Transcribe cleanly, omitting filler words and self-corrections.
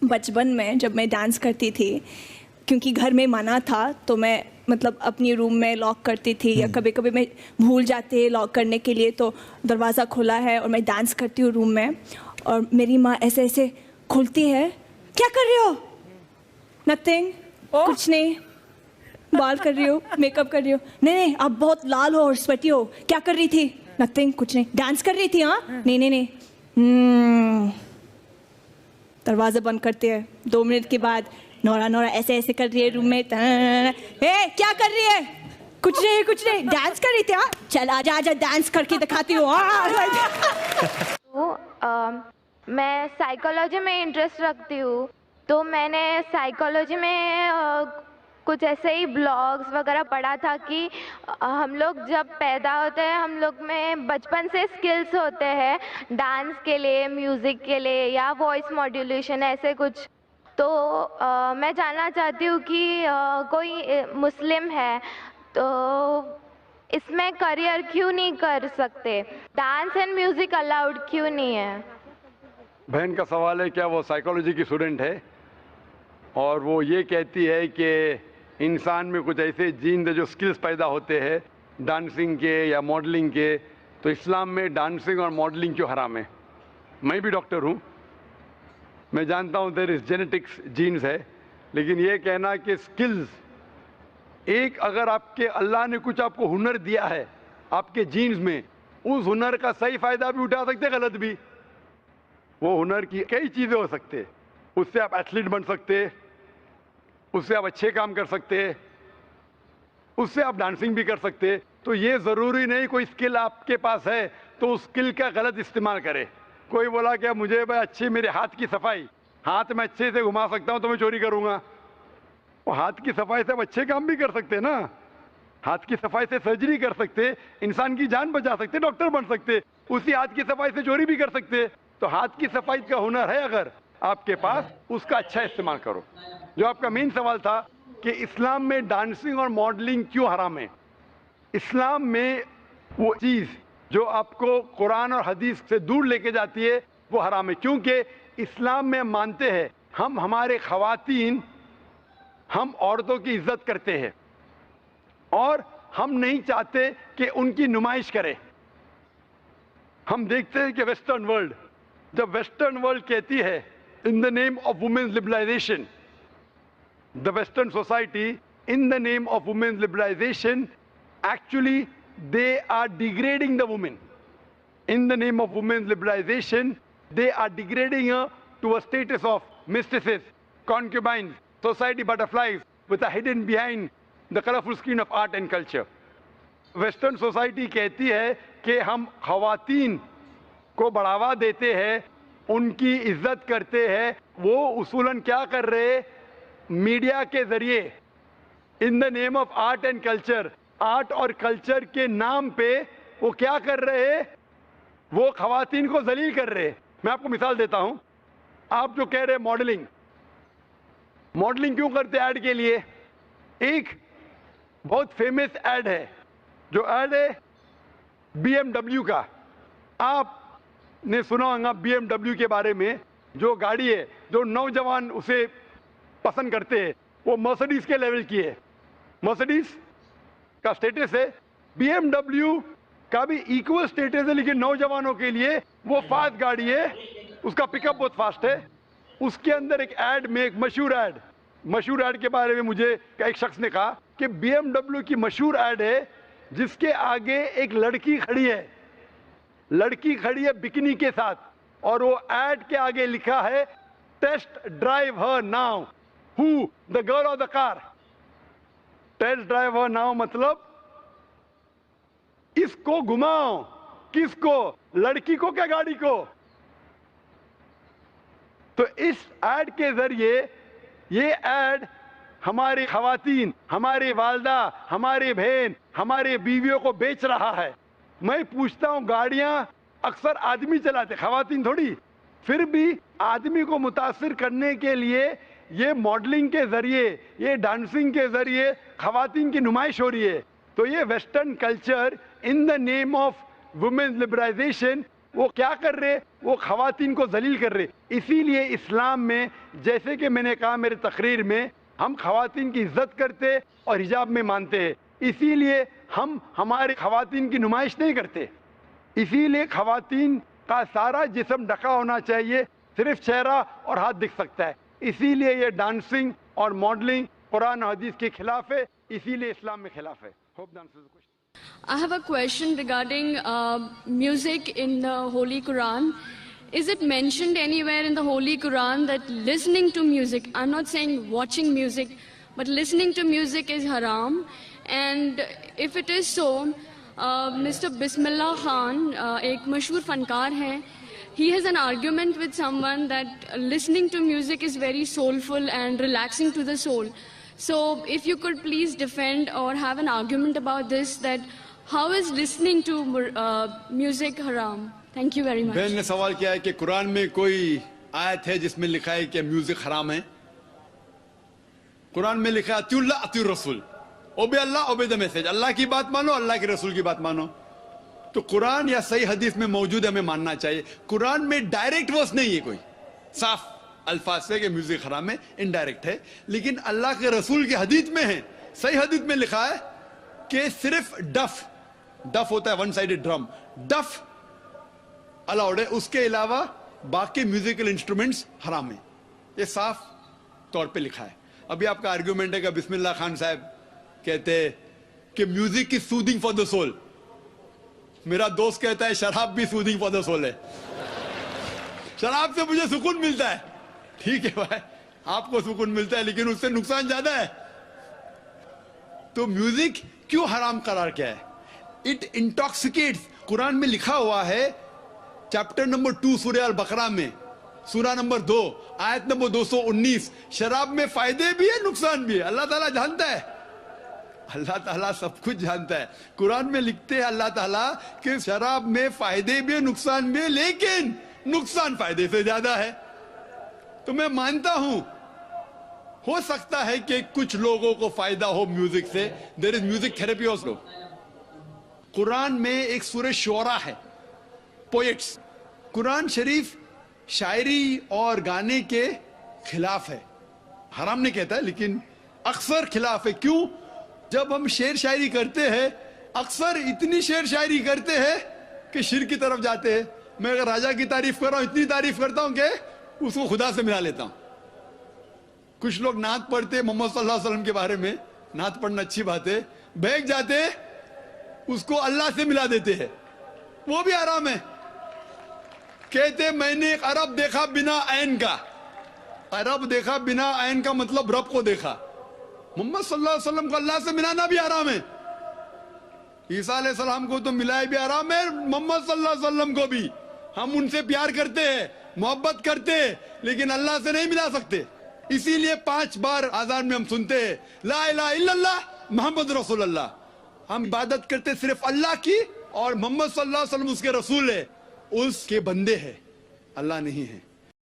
بچپن میں جب میں ڈانس کرتی تھی، کیونکہ گھر میں منع تھا تو میں مطلب اپنی روم میں لاک کرتی تھی، یا کبھی کبھی میں بھول جاتے لاک کرنے کے لیے تو دروازہ کھلا ہے اور میں ڈانس کرتی ہوں روم میں، اور میری ماں ایسے ایسے کھلتی ہے، کیا کر رہی ہو؟ نتھنگ، کچھ نہیں، بال کر رہی ہو، میک اپ کر رہی ہو. نہیں آپ بہت لال ہو اور سویٹی ہو، کیا کر رہی تھی؟ نتھنگ، کچھ نہیں، ڈانس کر رہی تھی. ہاں نہیں. دروازہ بند کرتے ہیں. 2 منٹ کے بعد نورا ایسے ایسے کر رہی ہے روم میں. کیا کر رہی ہے؟ کچھ نہیں، ڈانس کر رہی تھی. ہاں چل آجا ڈانس کر کے دکھاتی ہوں. میں سائیکالوجی میں انٹرسٹ رکھتی ہوں، تو میں نے سائیکالوجی میں کچھ ایسے ہی بلاگس وغیرہ پڑھا تھا کہ ہم لوگ جب پیدا ہوتے ہیں ہم لوگ میں بچپن سے اسکلس ہوتے ہیں ڈانس کے لیے، میوزک کے لیے یا وائس ماڈیولیشن ایسے کچھ. تو میں جاننا چاہتی ہوں کہ کوئی مسلم ہے تو اس میں کریئر کیوں نہیں کر سکتے؟ ڈانس اینڈ میوزک الاؤڈ کیوں نہیں ہے؟ بہن کا سوال ہے کیا وہ سائیکالوجی کی اسٹوڈنٹ ہے اور وہ یہ کہتی ہے کہ انسان میں کچھ ایسے جین جو سکلز پیدا ہوتے ہیں ڈانسنگ کے یا ماڈلنگ کے، تو اسلام میں ڈانسنگ اور ماڈلنگ کیوں حرام ہے؟ میں بھی ڈاکٹر ہوں، میں جانتا ہوں دیر از جینیٹکس جینز ہے، لیکن یہ کہنا کہ سکلز ایک اگر آپ کے اللہ نے کچھ آپ کو ہنر دیا ہے آپ کے جینز میں، اس ہنر کا صحیح فائدہ بھی اٹھا سکتے، غلط بھی. وہ ہنر کی کئی چیزیں ہو سکتے، اس سے آپ ایتھلیٹ بن سکتے، اس سے آپ اچھے کام کر سکتے، اس سے آپ ڈانسنگ بھی کر سکتے. تو یہ ضروری نہیں کوئی اسکل آپ کے پاس ہے تو اس اسکل کا غلط استعمال کرے. کوئی بولا کہ مجھے اچھی میرے ہاتھ کی صفائی، ہاتھ میں اچھے سے گھما سکتا ہوں تو میں چوری کروں گا. وہ ہاتھ کی صفائی سے آپ اچھے کام بھی کر سکتے نا، ہاتھ کی صفائی سے سرجری کر سکتے، انسان کی جان بچا سکتے، ڈاکٹر بن سکتے، اسی ہاتھ کی صفائی سے چوری بھی کر سکتے. تو ہاتھ کی صفائی کا ہنر ہے اگر آپ کے پاس، اس کا اچھا استعمال کرو. جو آپ کا مین سوال تھا کہ اسلام میں ڈانسنگ اور ماڈلنگ کیوں حرام ہے؟ اسلام میں وہ چیز جو آپ کو قرآن اور حدیث سے دور لے کے جاتی ہے وہ حرام ہے، کیونکہ اسلام میں مانتے ہیں ہمارے خواتین، ہم عورتوں کی عزت کرتے ہیں اور ہم نہیں چاہتے کہ ان کی نمائش کرے. ہم دیکھتے ہیں کہ ویسٹرن ورلڈ، جب ویسٹرن ورلڈ کہتی ہے in the name of women's liberalisation, the Western society in the name of women's liberalization, actually they are degrading the woman. In the name of women's liberalization, they are degrading her to a status of mistresses, concubines, society butterflies with a hidden behind the colorful screen of art and culture. Western society کہتی ہے کہ ہم خواتین کو بڑھاوا دیتے ہیں، ان کی عزت کرتے ہیں. وہ اصولاً کیا کر رہے؟ میڈیا کے ذریعے in the name of art and culture, art اور کلچر کے نام پہ وہ کیا کر رہے؟ وہ خواتین کو ذلیل کر رہے. میں آپ کو مثال دیتا ہوں. آپ جو کہہ رہے ماڈلنگ کیوں کرتے ایڈ کے لیے؟ ایک بہت فیمس ایڈ ہے، جو ایڈ ہے بی ایم ڈبلیو کا. آپ نے سنا ہوگا بی ایم ڈبلیو کے بارے میں، جو گاڑی ہے جو نوجوان اسے پسند کرتے ہیں، وہ مرسڈیز کے لیول کی ہے. مرسڈیز کا سٹیٹس ہے، بی ایم ڈبلیو کا بھی ایکول سٹیٹس ہے، لیکن نوجوانوں کے لیے وہ فاسٹ گاڑی ہے، اس کا پک اپ بہت فاسٹ ہے. اس کے اندر ایک ایڈ میں، ایک مشہور ایڈ کے بارے میں مجھے ایک شخص نے کہا کہ بی ایم ڈبلیو کی مشہور ایڈ ہے جس کے آگے ایک لڑکی کھڑی ہے بکنی کے ساتھ، اور وہ ایڈ کے آگے لکھا ہے test drive her now. Who? The girl or the car? Test drive her now مطلب اس کو گھماؤ. کس کو؟ لڑکی کو کیا گاڑی کو؟ تو اس ایڈ کے ذریعے یہ ایڈ ہماری خواتین، ہماری والدہ، ہماری بہن، ہماری بیویوں کو بیچ رہا ہے. میں پوچھتا ہوں، گاڑیاں اکثر آدمی چلاتے، خواتین تھوڑی. پھر بھی آدمی کو متاثر کرنے کے لیے یہ ماڈلنگ کے ذریعے، یہ ڈانسنگ کے ذریعے خواتین کی نمائش ہو رہی ہے. تو یہ western culture in the name of women's liberalisation, وہ کیا کر رہے؟ وہ خواتین کو ذلیل کر رہے. اسی لیے اسلام میں جیسے کہ میں نے کہا میرے تقریر میں ہم خواتین کی عزت کرتے اور حجاب میں مانتے ہیں. اسی لیے ہم ہمارے خواتین کی نمائش نہیں کرتے. اسی لیے خواتین کا سارا جسم ڈھکا ہونا چاہیے, صرف چہرہ اور ہاتھ دکھ سکتا ہے. اسی لیے یہ ڈانسنگ اور ماڈلنگ قرآن و حدیث کے خلاف ہے, اسی لیے اسلام میں خلاف ہے. Hope the answers the question. I have a question regarding music in the Holy Quran. Is it mentioned anywhere in the Holy Quran that listening to music, I'm not saying watching music, but listening to music is haram? And if it is so, Mr. Bismillah Khan, ایک مشہور فنکار ہیں, he has an argument with someone that listening to music is very soulful and relaxing to the soul. So if you could please defend or have an argument about this, that how is listening to music haram? Thank you very much. بہن نے سوال کیا ہے کہ قرآن میں کوئی آیت ہے جس میں لکھا ہے کہ میوزک حرام ہے. قرآن میں لکھا ہے اطیعوا اللہ اطیعوا الرسول, obey Allah obey the message, Allah کی بات مانو اللہ کے رسول کی بات مانو. تو قرآن یا صحیح حدیث میں موجود ہے, ہمیں ماننا چاہیے. قرآن میں ڈائریکٹ ورس نہیں ہے کوئی صاف الفاظ سے کہ میوزک حرام ہے, انڈائریکٹ ہے. لیکن اللہ کے رسول کی حدیث میں ہے, صحیح حدیث میں لکھا ہے کہ صرف ڈف ہوتا ہے ون سائیڈڈ ڈرم, ڈف الاؤڈ ہے, اس کے علاوہ باقی میوزیکل انسٹرومنٹس حرام ہیں. یہ صاف طور پہ لکھا ہے. ابھی آپ کا آرگیومنٹ ہے کہ بسم اللہ خان صاحب کہتے کہ music is soothing for the civil. میرا دوست کہتا ہے شراب بھی سودنگ فار دا سول ہے, شراب سے مجھے سکون ملتا ہے. ٹھیک ہے بھائی, آپ کو سکون ملتا ہے لیکن اس سے نقصان زیادہ ہے. تو میوزک کیوں حرام قرار کیا ہے؟ اٹ انٹاکسیکیٹس. قرآن میں لکھا ہوا ہے چیپٹر نمبر 2 سورہ البقرہ میں, سورہ نمبر 2 آیت نمبر 219, شراب میں فائدے بھی ہے نقصان بھی ہے. اللہ تعالیٰ جانتا ہے, اللہ تعالیٰ سب کچھ جانتا ہے. قرآن میں لکھتے ہیں اللہ تعالیٰ کہ شراب میں فائدے بھی ہے نقصان بھی ہے, لیکن نقصان فائدے سے زیادہ ہے. تو میں مانتا ہوں ہو سکتا ہے کہ کچھ لوگوں کو فائدہ ہو میوزک سے. دیر از میوزک تھراپی آلسو. قرآن میں ایک سورہ شعراء ہے, پوئٹس. قرآن شریف شاعری اور گانے کے خلاف ہے, حرام نہیں کہتا ہے لیکن اکثر خلاف ہے. کیوں؟ جب ہم شعر شاعری کرتے ہیں اکثر اتنی شعر شاعری کرتے ہیں کہ شرک کی طرف جاتے ہیں. میں اگر راجا کی تعریف کر رہا ہوں اتنی تعریف کرتا ہوں کہ اس کو خدا سے ملا لیتا ہوں. کچھ لوگ نعت پڑھتے محمد صلی اللہ علیہ وسلم کے بارے میں, نعت پڑھنا اچھی بات ہے, بہک جاتے اس کو اللہ سے ملا دیتے ہیں, وہ بھی حرام ہے. کہتے میں نے ایک عرب دیکھا بنا عین کا. عرب دیکھا بنا عین کا مطلب رب کو دیکھا. محمد صلی اللہ علیہ وسلم کو اللہ سے ملانا بھی حرام ہے. عیسیٰ علیہ السلام کو تو ملایا بھی حرام ہے, محمد صلی اللہ علیہ وسلم کو بھی. ہم ان سے پیار کرتے ہیں, محبت کرتے ہیں, لیکن اللہ سے نہیں ملا سکتے. اسی لیے 5 بار آذان میں ہم سنتے ہیں لا الہ الا اللہ محمد رسول اللہ. ہم عبادت کرتے صرف اللہ کی, اور محمد صلی اللہ علیہ وسلم اس کے رسول ہے, اس کے بندے ہیں, اللہ نہیں ہے.